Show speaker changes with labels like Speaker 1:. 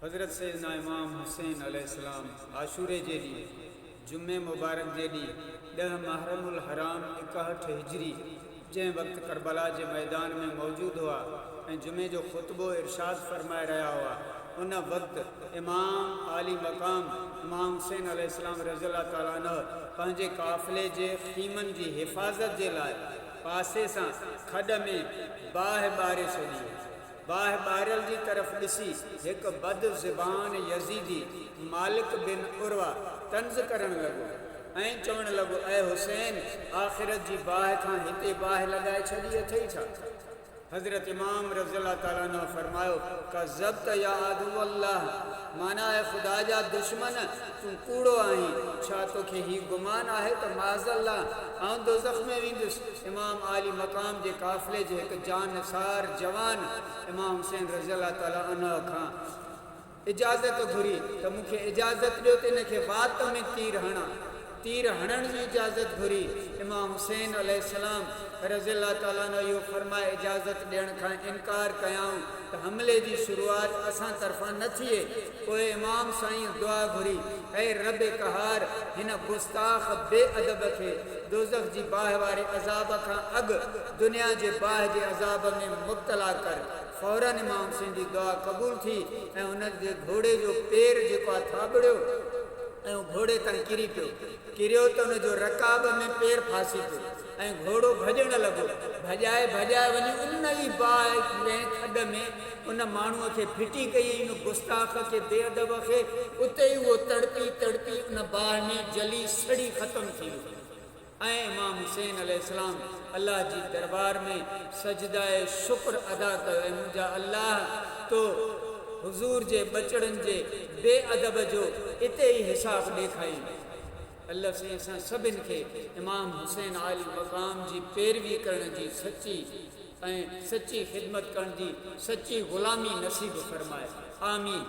Speaker 1: हज़रत सैयदना इमाम हुसैन अलैहिस्सलाम आशूरे जे ॾींहुं जुमे मुबारक जे ॾींहुं 10 मुहर्रमुल हराम 61 हिजरी जंहिं वक़्तु करबला जे मैदान में मौजूद हुआ ऐं जुमे जो ख़ुतबो इरशाद फरमाए रहिया हुआ। उन वक़्तु इमाम आली मक़ाम इमाम हुसैन अलैहिस्सलाम रज़ियल्लाहु ताला अन्हु पंहिंजे काफ़िले जे ख़ीमनि जी हिफ़ाज़त जे लाइ पासे सां खॾ में बाहि ॿारे छॾी। बाहि ॿारियल जी तरफ़ ॾिसी हिकु बद ज़बान यज़ीदी मालिक बिन उरवा तंज़ करणु लॻो ऐं चवणु लॻो, ऐं हुसैन आख़िरत जी बाहि खां हिते बाहि लॻाए छॾी अथई छा? हज़रत इमाम रज़ियल्लाहु ताला अन्हु फरमायो, कज़ब्त या अदुवल्लाह, माना आहे ख़ुदा जा दुश्मन तूं कूड़ो आहीं। छा तोखे ही गुमान आहे त माज़अल्लाह आउं दोज़ख में वेंदुसि? इमाम आली मक़ाम जे काफ़िले जे हिकु जानसार जवान इमाम हुसैन रज़ियल्लाहु ताला अन्हु खां इजाज़त घुरी त मूंखे इजाज़त ॾियो त हिनखे वात में तीर हणण जी इजाज़त घुरी। इमाम हुसैन अलैहिस्सलाम रज़ियल्लाहु ताला अन्हु इहो फरमाए इजाज़त ॾियण खां इनकार कयाऊं त हमले जी शुरूआत असां तरफ़ां न थिए। पोइ इमाम साईं दुआ घुरी, ऐं रब कहार हिन गुस्ताख़ बेअदब खे दोज़ख जी बाहि वारे अज़ाब खां अॻु दुनिया जे बाहि जे अज़ाब में मुब्तला कर। फ़ौरन इमाम हुसैन जी दुआ क़बूल थी ऐं हुन जे घोड़े जो पेर जेको आहे थाबड़ियो ऐं घोड़े तां किरियो त हुनजो रकाब में पेर फासी पियो ऐं घोड़ो भॼणु लॻो। भॼाए वञी उन ई बाहि में खॾ में उन माण्हूअ खे फिटी कई, उन गुस्ताख़ खे बेअदब खे उते ई उहो तड़पी उन बाहि में जली सड़ी ख़तमु थी वियो। ऐं इमाम हुसैन अलैहिस्सलाम अल्लाह जी दरबार में सजदाए शुक्र अदा कयो, ऐं मुंहिंजा अल्लाह तो हुज़ूर जे बचड़नि जे बेअदब जो इते ई हिसाब ॾेखाई। अल्लाह से असां सभिनि खे इमाम हुसैन आली मक़ाम जी पैरवी करण जी सच्ची ख़िदमत करण जी सच्ची ग़ुलामी नसीब फरमाए। आमीन।